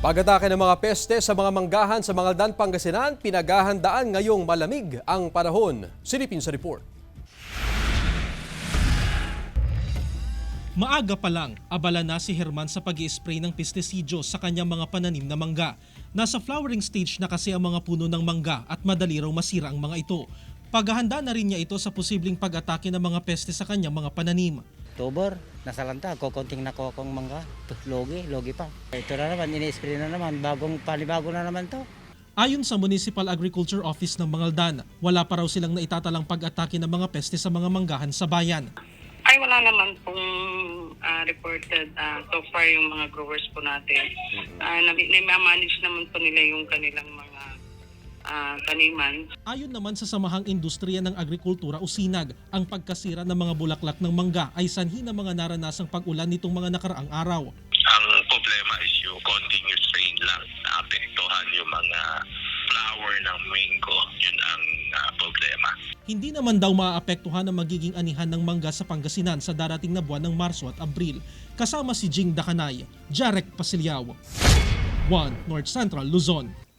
Pag-atake ng mga peste sa mga manggahan sa Mangaldan, Pangasinan, pinaghahandaan ngayong malamig ang panahon. Silipin sa report. Maaga pa lang, abala na si Herman sa pag-i-spray ng pestisidyo sa kanyang mga pananim na mangga. Nasa flowering stage na kasi ang mga puno ng mangga at madali raw masira ang mga ito. Paghahanda na rin niya ito sa posibleng pag-atake ng mga peste sa kanyang mga pananim. October, nasalanta, kukunting nakokong mangga. Logi pa. Ito na naman, ini-spray na naman, panibago na naman to. Ayon sa Municipal Agriculture Office ng Mangaldan, wala pa raw silang naitatalang pag-atake ng mga peste sa mga manggahan sa bayan. Ay, wala naman pong reported so far yung mga growers po natin. Na-manage naman po nila yung kanilang mga taniman. Ayon naman sa Samahang Industriya ng Agrikultura o SINAG, ang pagkasira ng mga bulaklak ng mangga ay sanhi ng mga naranasang pag-ulan nitong mga nakaraang araw. Ang problema is yung continuous rain lang na apektuhan yung mga flower ng mango. Yun ang problema. Hindi naman daw maaapektuhan ang magiging anihan ng mangga sa Pangasinan sa darating na buwan ng Marso at Abril. Kasama si Jing Dakanay, Jarek Pasiliao, 1 North Central Luzon.